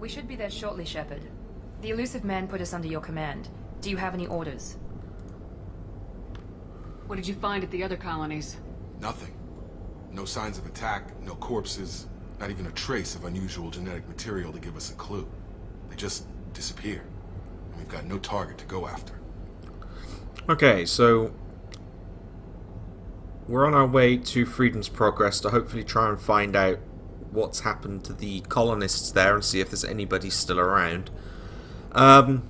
We should be there shortly, Shepard. The elusive man put us under your command. Do you have any orders? What did you find at the other colonies? Nothing. No signs of attack, no corpses, not even a trace of unusual genetic material to give us a clue. They just disappear. And we've got no target to go after. Okay, so we're on our way to Freedom's Progress to hopefully try and find out what's happened to the colonists there and see if there's anybody still around. I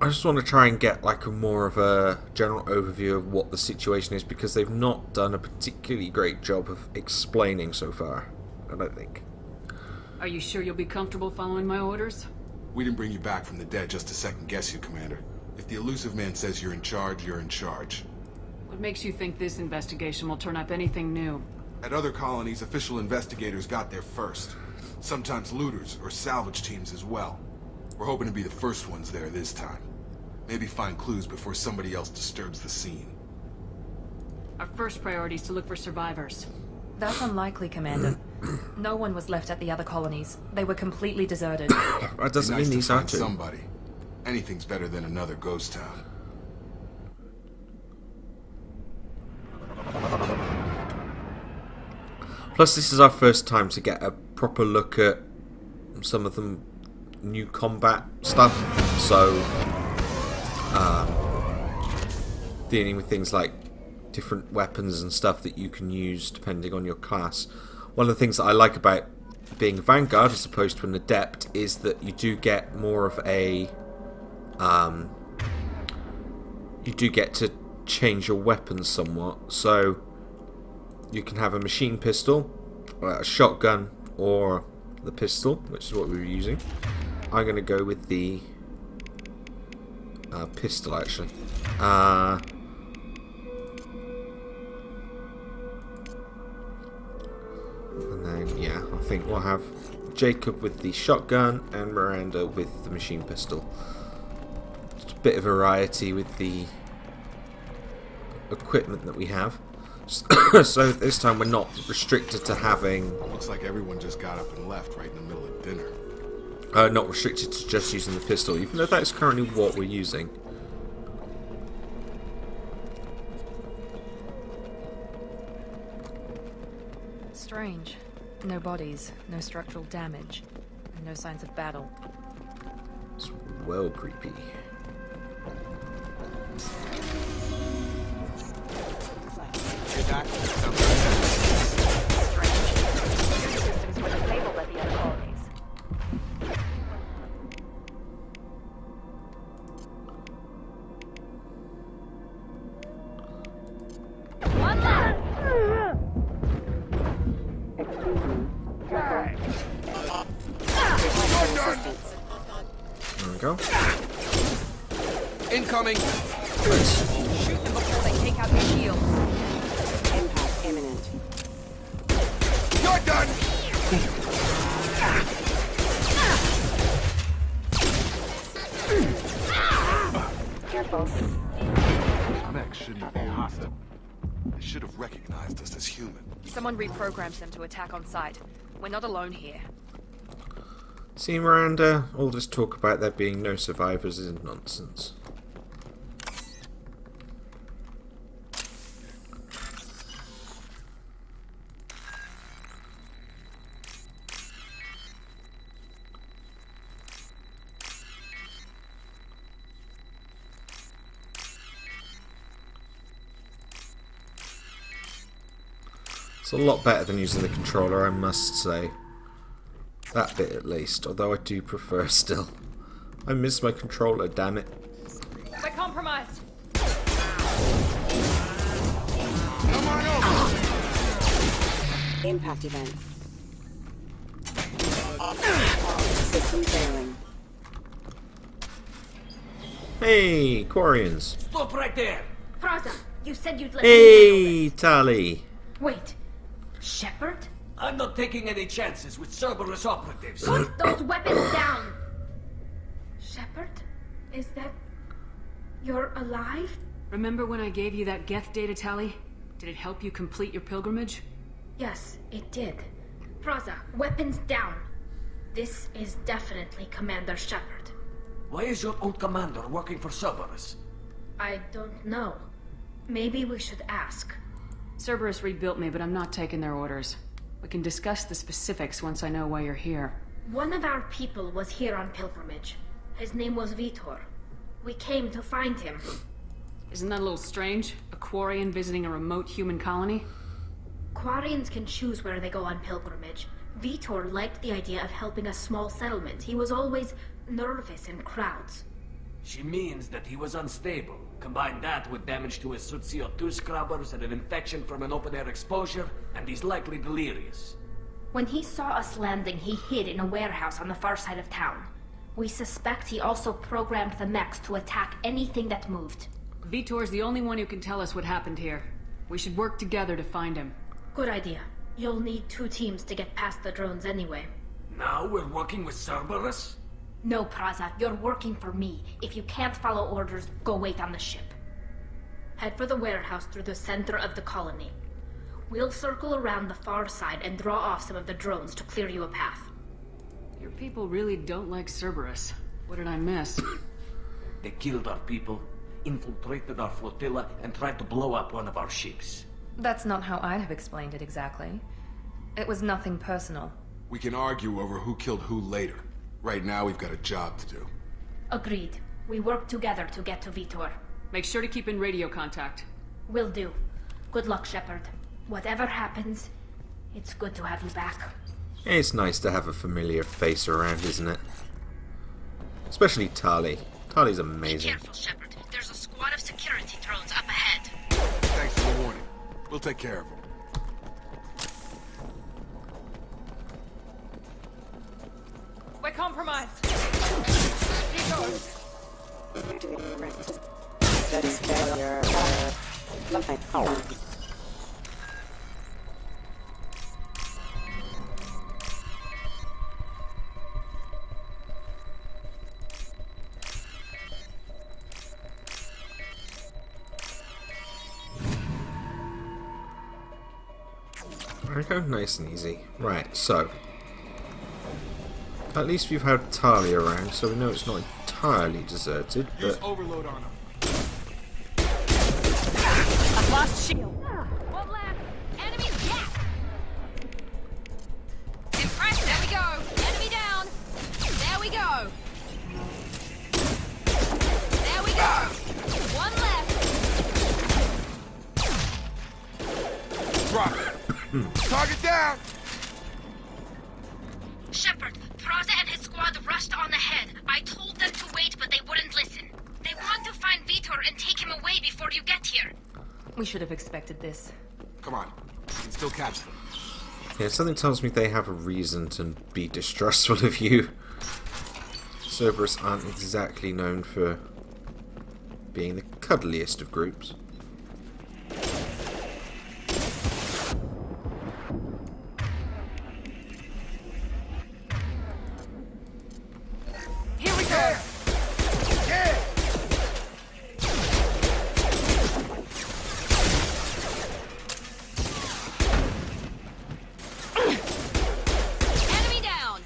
just want to try and get like a more of a general overview of what the situation is, because they've not done a particularly great job of explaining so far, I don't think. Are you sure you'll be comfortable following my orders? We didn't bring you back from the dead just to second guess you, Commander. If the elusive man says you're in charge, you're in charge. What makes you think this investigation will turn up anything new? At other colonies, official investigators got there first. Sometimes looters or salvage teams as well. We're hoping to be the first ones there this time. Maybe find clues before somebody else disturbs the scene. Our first priority is to look for survivors. That's unlikely, Commander. No one was left at the other colonies. They were completely deserted. That doesn't mean these aren't somebody. Anything's better than another ghost town. Plus, this is our first time to get a proper look at some of the new combat stuff, so dealing with things like different weapons and stuff that you can use depending on your class. One of the things that I like about being a Vanguard as opposed to an Adept is that you do get more of a you do get to change your weapons somewhat, so you can have a machine pistol, a shotgun, or the pistol, which is what we were using. I'm going to go with the pistol, actually. And then, yeah, I think we'll have Jacob with the shotgun and Miranda with the machine pistol. Just a bit of variety with the equipment that we have. So this time we're not restricted to having... Looks like everyone just got up and left right in the middle of dinner. Not restricted to just using the pistol, even though that's currently what we're using. Strange. No bodies, no structural damage, and no signs of battle. It's well creepy. Strange. Your systems were disabled at the other colonies. There we go. Incoming! Nice. Shoot them before they take out your shields. Impact imminent. You're done! Careful. Mech shouldn't be hostile. They should have recognized us as human. Someone reprograms them to attack on sight. We're not alone here. See, Miranda, all this talk about there being no survivors is nonsense. It's a lot better than using the controller, I must say. That bit at least, although I do prefer still. I miss my controller, damn it. We're compromised! Come on over! Impact event. System failing. Hey, Quarians. Stop right there! Fraza, you said you'd let me Hey, Tali. Wait. Shepard? I'm not taking any chances with Cerberus operatives. Put those weapons down! Shepard? Is that... you're alive? Remember when I gave you that Geth data tally? Did it help you complete your pilgrimage? Yes, it did. Praza, weapons down. This is definitely Commander Shepard. Why is your old commander working for Cerberus? I don't know. Maybe we should ask. Cerberus rebuilt me, but I'm not taking their orders. We can discuss the specifics once I know why you're here. One of our people was here on pilgrimage. His name was Vitor. We came to find him. Isn't that a little strange? A Quarian visiting a remote human colony? Quarians can choose where they go on pilgrimage. Vitor liked the idea of helping a small settlement. He was always nervous in crowds. She means that he was unstable. Combine that with damage to his CO2 scrubbers and an infection from an open-air exposure, and he's likely delirious. When he saw us landing, he hid in a warehouse on the far side of town. We suspect he also programmed the mechs to attack anything that moved. Vitor's the only one who can tell us what happened here. We should work together to find him. Good idea. You'll need 2 teams to get past the drones anyway. Now we're working with Cerberus? No, Praza, you're working for me. If you can't follow orders, go wait on the ship. Head for the warehouse through the center of the colony. We'll circle around the far side and draw off some of the drones to clear you a path. Your people really don't like Cerberus. What did I miss? They killed our people, infiltrated our flotilla, and tried to blow up one of our ships. That's not how I'd have explained it exactly. It was nothing personal. We can argue over who killed who later. Right now, we've got a job to do. Agreed. We work together to get to Vitor. Make sure to keep in radio contact. Will do. Good luck, Shepard. Whatever happens, it's good to have you back. It's nice to have a familiar face around, isn't it? Especially Tali. Tali's amazing. Careful, Shepard. There's a squad of security drones up ahead. Thanks for the warning. We'll take care of them. We're compromised. Studies failure. I go nice and easy. Right, so at least we've had Tali around, so we know it's not entirely deserted, Use but overload on them. I've lost shield. One left. Enemy's gap. Impressed. There we go. Enemy down. There we go. There we go. One left. Drop it. Target down! Shepard, Praza and his squad rushed on ahead. I told them to wait, but they wouldn't listen. They want to find Vitor and take him away before you get here. We should have expected this. Come on. We can still catch them. yeah, something tells me they have a reason to be distrustful of you. Cerberus aren't exactly known for being the cuddliest of groups. Here we go. Enemy down.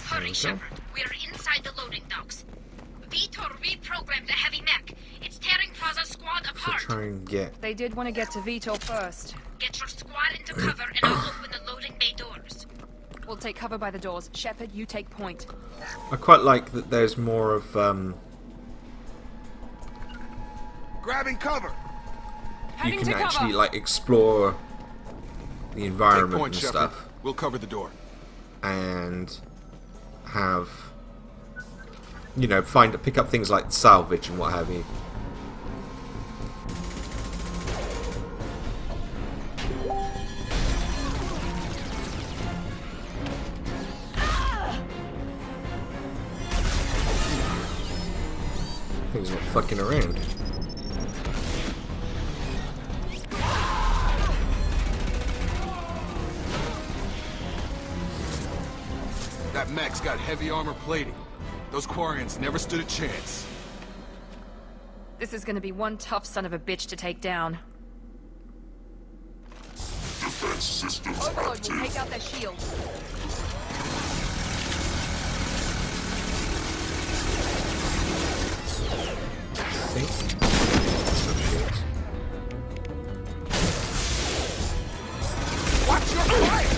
Hurry, Shepard. We're inside the loading docks. Vitor reprogrammed the heavy mech. It's tearing Praza's squad So apart. try and get... They did want to get to Vitor first. Get your squad into cover and I'll open the loading bay doors. We'll take cover by the doors. Shepard, you take point. I quite like that there's more of, Grabbing cover! you Heading can to actually, cover. like, explore the Take environment point, and Shepard. stuff. We'll cover the door. And have, you know, pick up things like salvage and what have you. Things not fucking around. That mech's got heavy armor plating. Those Quarians never stood a chance. This is gonna be one tough son of a bitch to take down. Defense systems Overload will active. take out their shields. See? Watch your fire!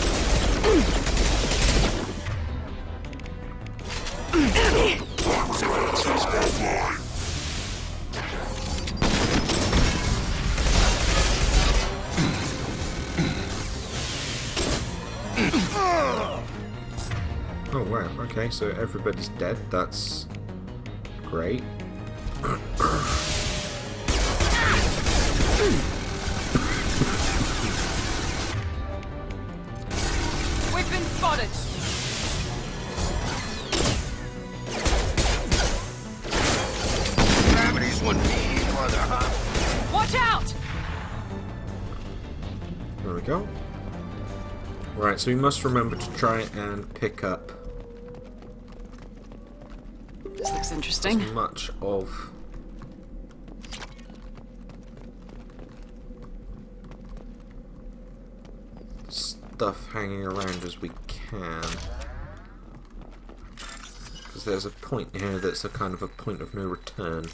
Defenses online. Oh wow, okay, so everybody's dead, that's great. We've been spotted! Gravity's one mean mother, huh? Watch out! There we go. Right, so we must remember to try and pick up This looks interesting. as much of stuff hanging around as we can. Because there's a point here that's a kind of a point of no return.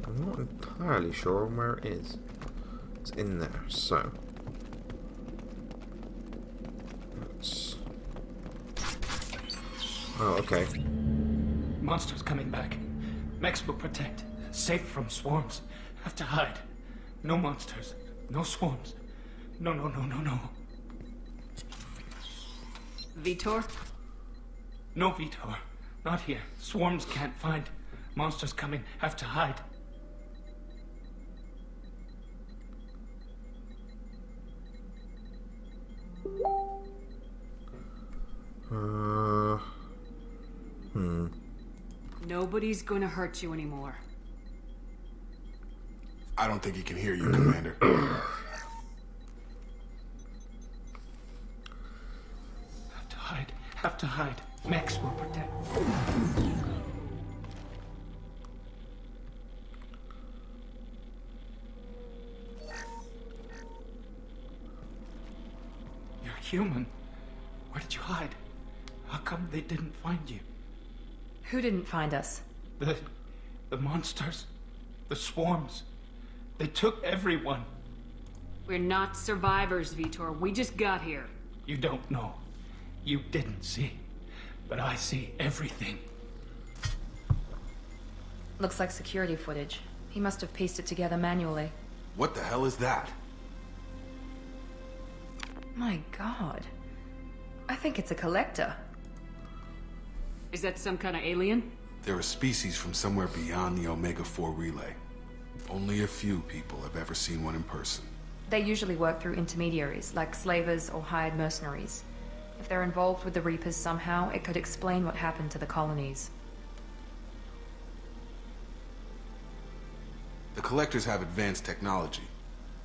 I'm not entirely sure on where it is. It's in there, so. Let's... Oh, okay. Monsters coming back. Max will protect. Safe from swarms. Have to hide. No monsters. No swarms. No, no, no, no, no. Vitor? No, Vitor. Not here. Swarms can't find. Monsters coming. Have to hide. Nobody's gonna hurt you anymore. I don't think he can hear you, Commander. Have to hide. Have to hide. Max will protect. You're human. Where did you hide? How come they didn't find you? Who didn't find us? The monsters. The swarms. They took everyone. We're not survivors, Vitor. We just got here. You don't know. You didn't see. But I see everything. Looks like security footage. He must have pieced it together manually. What the hell is that? My god. I think it's a collector. Is that some kind of alien? They're a species from somewhere beyond the Omega-4 relay. Only a few people have ever seen one in person. They usually work through intermediaries, like slavers or hired mercenaries. If they're involved with the Reapers somehow, it could explain what happened to the colonies. The Collectors have advanced technology.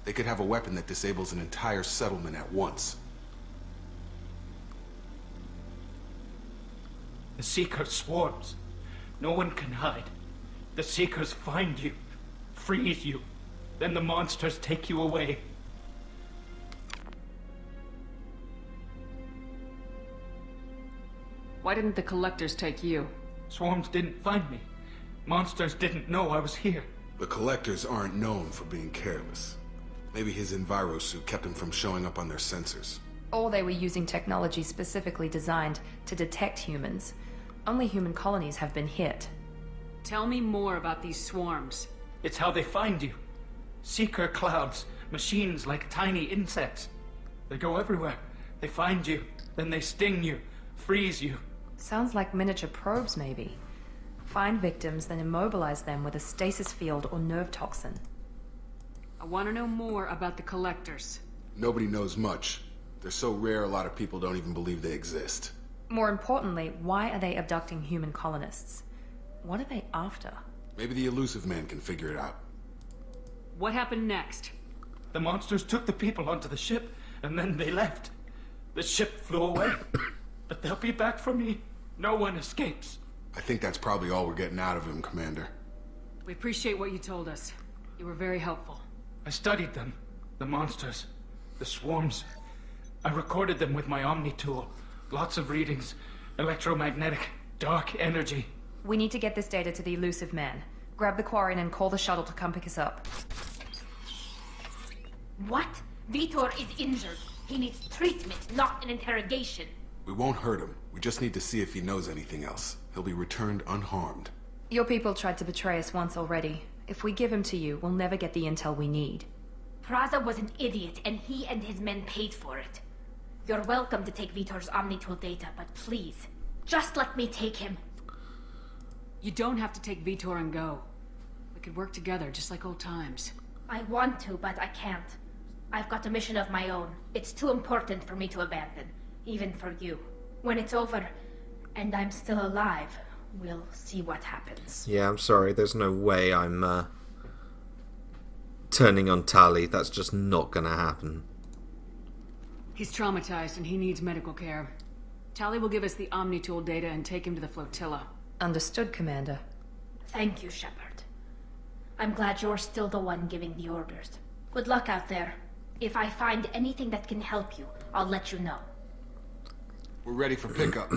They could have a weapon that disables an entire settlement at once. The Seeker swarms. No one can hide. The Seekers find you, freeze you. Then the monsters take you away. Why didn't the collectors take you? Swarms didn't find me. Monsters didn't know I was here. The Collectors aren't known for being careless. Maybe his envirosuit kept him from showing up on their sensors. Or they were using technology specifically designed to detect humans. Only human colonies have been hit. Tell me more about these swarms. It's how they find you. Seeker clouds, machines like tiny insects. They go everywhere. They find you, then they sting you, freeze you. Sounds like miniature probes, maybe. Find victims, then immobilize them with a stasis field or nerve toxin. I want to know more about the collectors. Nobody knows much. They're so rare a lot of people don't even believe they exist. More importantly, why are they abducting human colonists? What are they after? Maybe the elusive man can figure it out. What happened next? The monsters took the people onto the ship, and then they left. The ship flew away. But they'll be back for me. No one escapes. I think that's probably all we're getting out of him, Commander. We appreciate what you told us. You were very helpful. I studied them. The monsters. The swarms. I recorded them with my Omni tool. Lots of readings. Electromagnetic. Dark energy. We need to get this data to the elusive man. Grab the Quarian and call the shuttle to come pick us up. What? Vitor is injured. He needs treatment, not an interrogation. We won't hurt him. We just need to see if he knows anything else. He'll be returned unharmed. Your people tried to betray us once already. If we give him to you, we'll never get the intel we need. Praza was an idiot, and he and his men paid for it. You're welcome to take Vitor's Omnitool data, but please, just let me take him. You don't have to take Vitor and go. We could work together, just like old times. I want to, but I can't. I've got a mission of my own. It's too important for me to abandon, even for you. When it's over, and I'm still alive, we'll see what happens. Yeah, I'm sorry. There's no way I'm turning on Tali. That's just not gonna happen. He's traumatized and he needs medical care. Tali will give us the Omnitool data and take him to the flotilla. Understood, Commander. Thank you, Shepard. I'm glad you're still the one giving the orders. Good luck out there. If I find anything that can help you, I'll let you know. We're ready for pickup.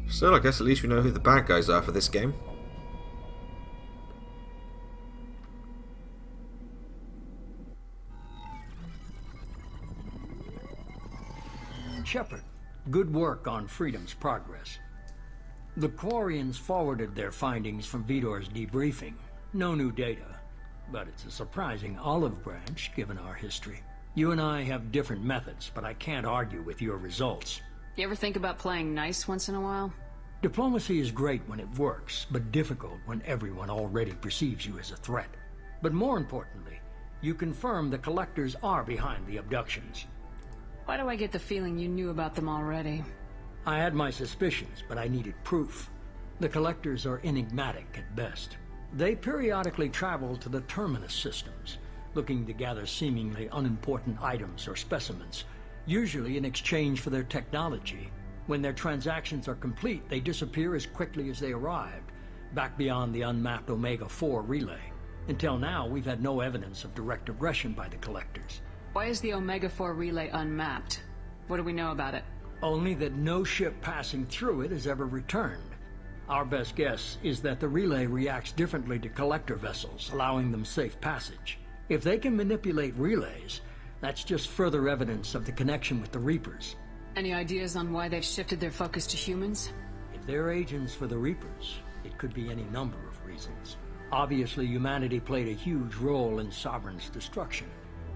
So I guess at least we know who the bad guys are for this game. Shepard, good work on Freedom's progress. The Quarians forwarded their findings from Vitor's debriefing. No new data, but it's a surprising olive branch given our history. You and I have different methods, but I can't argue with your results. You ever think about playing nice once in a while? Diplomacy is great when it works, but difficult when everyone already perceives you as a threat. But more importantly, you confirm the Collectors are behind the abductions. Why do I get the feeling you knew about them already? I had my suspicions, but I needed proof. The Collectors are enigmatic at best. They periodically travel to the Terminus systems, looking to gather seemingly unimportant items or specimens, usually in exchange for their technology. When their transactions are complete, they disappear as quickly as they arrived, back beyond the unmapped Omega-4 relay. Until now, we've had no evidence of direct aggression by the Collectors. Why is the Omega-4 relay unmapped? What do we know about it? Only that no ship passing through it has ever returned. Our best guess is that the relay reacts differently to Collector vessels, allowing them safe passage. If they can manipulate relays, that's just further evidence of the connection with the Reapers. Any ideas on why they've shifted their focus to humans? If they're agents for the Reapers, it could be any number of reasons. Obviously, humanity played a huge role in Sovereign's destruction.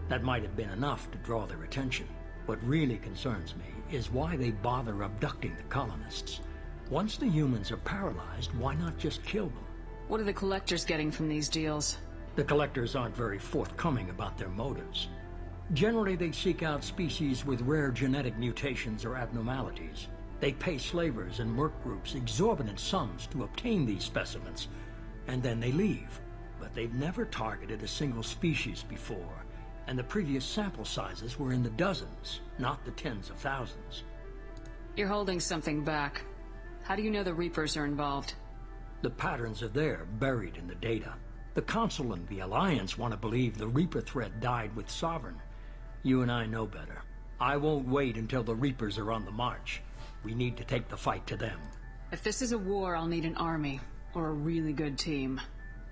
That might have been enough to draw their attention. What really concerns me is why they bother abducting the colonists. Once the humans are paralyzed, why not just kill them? What are the Collectors getting from these deals? The Collectors aren't very forthcoming about their motives. Generally, they seek out species with rare genetic mutations or abnormalities. They pay slavers and merc groups exorbitant sums to obtain these specimens, and then they leave. But they've never targeted a single species before, and the previous sample sizes were in the dozens, not the tens of thousands. You're holding something back. How do you know the Reapers are involved? The patterns are there, buried in the data. The Council and the Alliance want to believe the Reaper threat died with Sovereign. You and I know better. I won't wait until the Reapers are on the march. We need to take the fight to them. If this is a war, I'll need an army, or a really good team.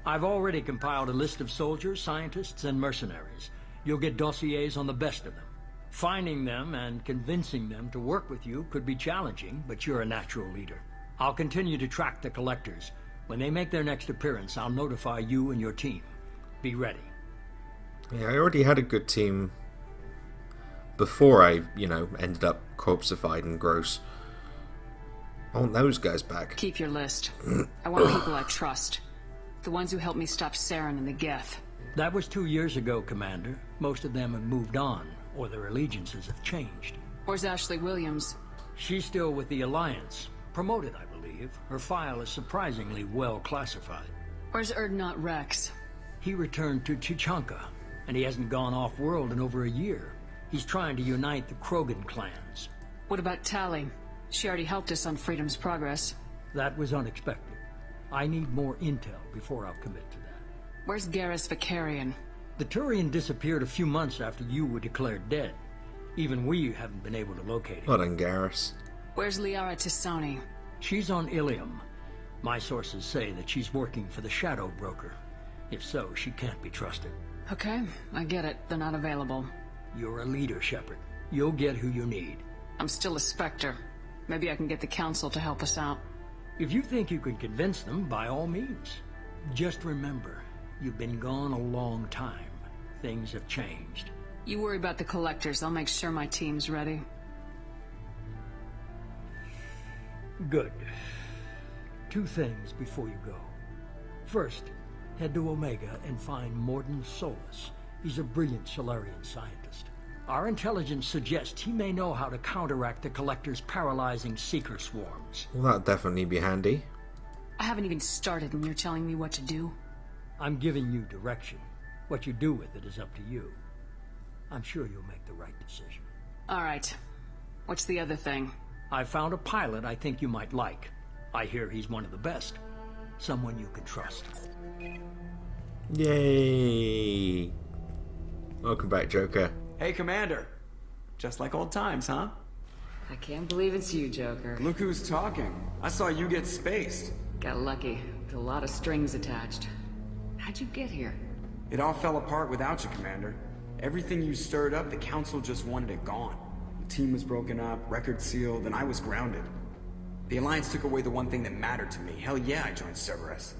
I've already compiled a list of soldiers, scientists, and mercenaries. You'll get dossiers on the best of them. Finding them and convincing them to work with you could be challenging, but you're a natural leader. I'll continue to track the Collectors. When they make their next appearance, I'll notify you and your team. Be ready. Yeah, I already had a good team before I, ended up corpseified and gross. I want those guys back. Keep your list. I want people I trust. The ones who helped me stop Saren and the Geth. That was 2 years ago, Commander. Most of them have moved on, or their allegiances have changed. Where's Ashley Williams? She's still with the Alliance. Promoted, I believe. Her file is surprisingly well classified. Where's Erdnot Rex? He returned to Chichanka, and he hasn't gone off-world in over a year. He's trying to unite the Krogan clans. What about Tali? She already helped us on Freedom's Progress. That was unexpected. I need more intel before I'll commit to that. Where's Garrus Vicarian? The Turian disappeared a few months after you were declared dead. Even we haven't been able to locate him. Well done, Garrus. Where's Liara Tisani? She's on Ilium. My sources say that she's working for the Shadow Broker. If so, she can't be trusted. Okay, I get it. They're not available. You're a leader, Shepard. You'll get who you need. I'm still a Spectre. Maybe I can get the Council to help us out. If you think you can convince them, by all means. Just remember, you've been gone a long time. Things have changed. You worry about the Collectors. I'll make sure my team's ready. Good. 2 things before you go. First, head to Omega and find Morden Solus. He's a brilliant Solarian scientist. Our intelligence suggests he may know how to counteract the Collector's paralyzing Seeker swarms. Well, that'd definitely be handy. I haven't even started and you're telling me what to do? I'm giving you direction. What you do with it is up to you. I'm sure you'll make the right decision. Alright. What's the other thing? I found a pilot I think you might like. I hear he's one of the best. Someone you can trust. Yay! Welcome back, Joker. Hey, Commander. Just like old times, huh? I can't believe it's you, Joker. Look who's talking. I saw you get spaced. Got lucky, with a lot of strings attached. How'd you get here? It all fell apart without you, Commander. Everything you stirred up, the Council just wanted it gone. The team was broken up, record sealed, and I was grounded. The Alliance took away the one thing that mattered to me. Hell yeah, I joined Cerberus.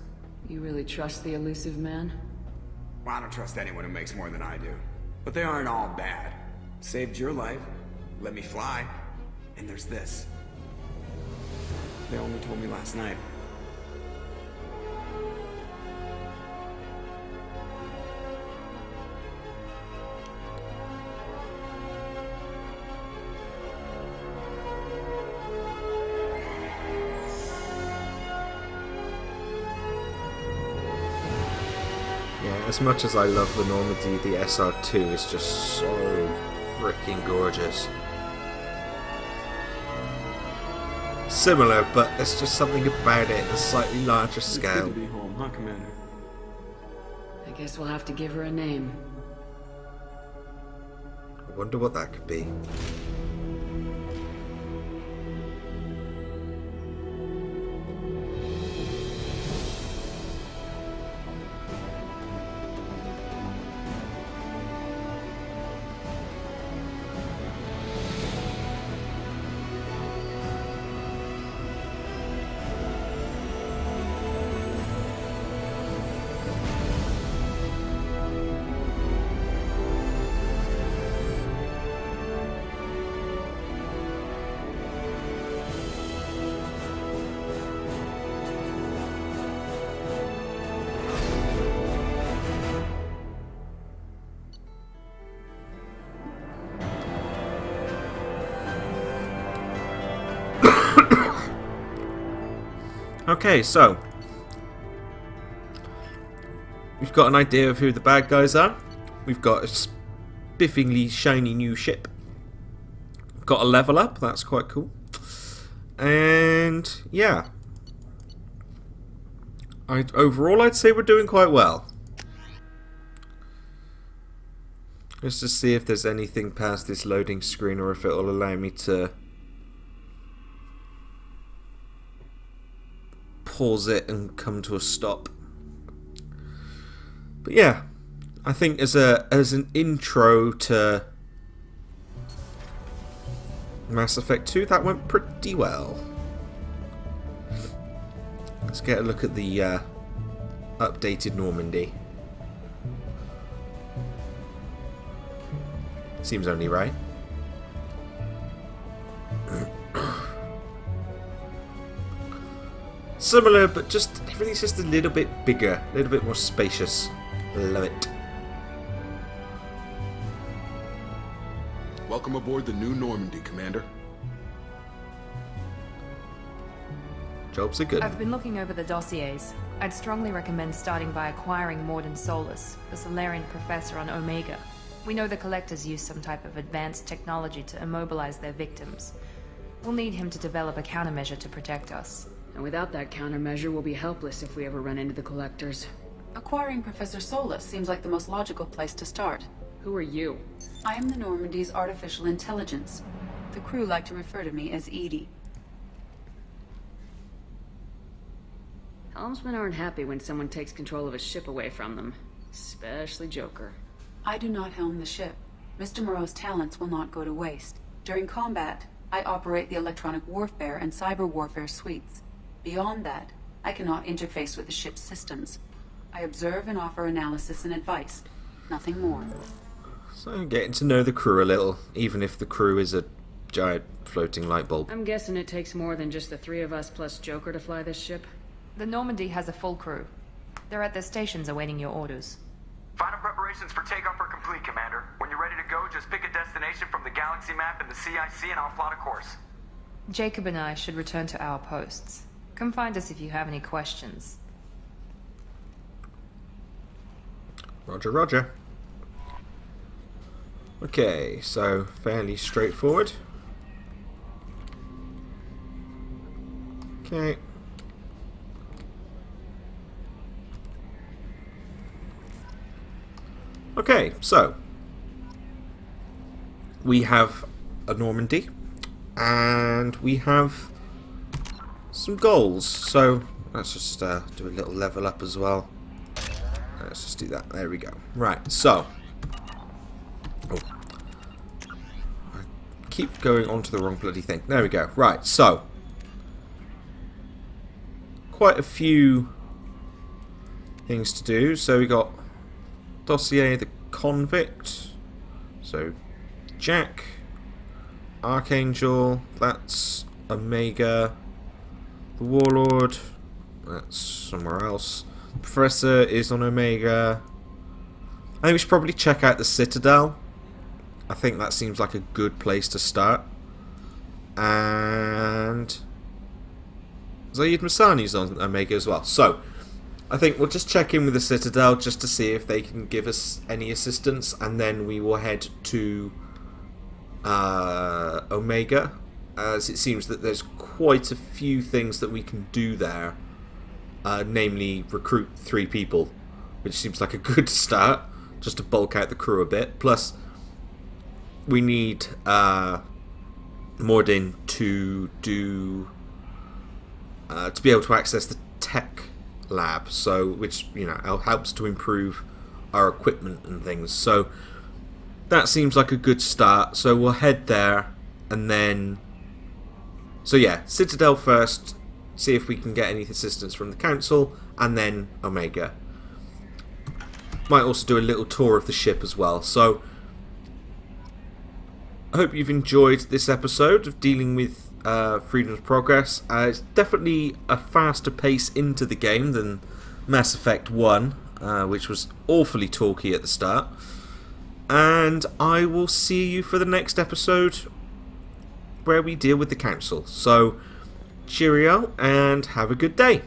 You really trust the elusive man? Well, I don't trust anyone who makes more than I do. But they aren't all bad. Saved your life, let me fly, and there's this. They only told me last night. As much as I love the Normandy, the SR2 is just so freaking gorgeous. Similar, but there's just something about it, a slightly larger scale. It's good to be home, huh, Commander? I guess we'll have to give her a name. I wonder what that could be. Okay, so we've got an idea of who the bad guys are. We've got a spiffingly shiny new ship. We've got a level up, that's quite cool. And yeah, overall I'd say we're doing quite well. Let's just see if there's anything past this loading screen or if it'll allow me to pause it and come to a stop. But yeah, I think as an intro to Mass Effect 2, that went pretty well. Let's get a look at the updated Normandy. Seems only right. Similar, but just everything's just a little bit bigger, a little bit more spacious. Love it. Welcome Welcome aboard the new Normandy, Commander. Jobs are good. I've been looking over the dossiers. I'd strongly recommend starting by acquiring Morden Solus, the Solarian professor on Omega. We know the Collectors use some type of advanced technology to immobilize their victims. We'll need him to develop a countermeasure to protect us. And without that countermeasure, we'll be helpless if we ever run into the Collectors. Acquiring Professor Solus seems like the most logical place to start. Who are you? I am the Normandy's artificial intelligence. The crew like to refer to me as Edie. Helmsmen aren't happy when someone takes control of a ship away from them. Especially Joker. I do not helm the ship. Mr. Moreau's talents will not go to waste. During combat, I operate the electronic warfare and cyber warfare suites. Beyond that, I cannot interface with the ship's systems. I observe and offer analysis and advice. Nothing more. So getting to know the crew a little, even if the crew is a giant floating light bulb. I'm guessing it takes more than just the three of us plus Joker to fly this ship. The Normandy has a full crew. They're at their stations awaiting your orders. Final preparations for takeoff are complete, Commander. When you're ready to go, just pick a destination from the galaxy map in the CIC and I'll plot a course. Jacob and I should return to our posts. Come find us if you have any questions. Roger, roger. Okay, so fairly straightforward. Okay. Okay, so we have a Normandy and we have some goals. So let's just do a little level up as well. Let's just do that. There we go. Right, so I keep going onto the wrong bloody thing. There we go. Right, so quite a few things to do. So we got Dossier the Convict, so Jack, Archangel, that's Omega, the Warlord, that's somewhere else, Professor is on Omega. I think we should probably check out the Citadel. I think that seems like a good place to start. And Zaid Masani's on Omega as well, so I think we'll just check in with the Citadel just to see if they can give us any assistance, and then we will head to Omega, as it seems that there's quite a few things that we can do there, namely recruit 3 people, which seems like a good start, just to bulk out the crew a bit. Plus, we need Morden to do to be able to access the tech lab, so which, you know, helps to improve our equipment and things. So that seems like a good start, so we'll head there, and then so yeah, Citadel first, see if we can get any assistance from the council, and then Omega. Might also do a little tour of the ship as well. So I hope you've enjoyed this episode of dealing with Freedom's Progress. It's definitely a faster pace into the game than Mass Effect 1, which was awfully talky at the start. And I will see you for the next episode where we deal with the council. So cheerio and have a good day.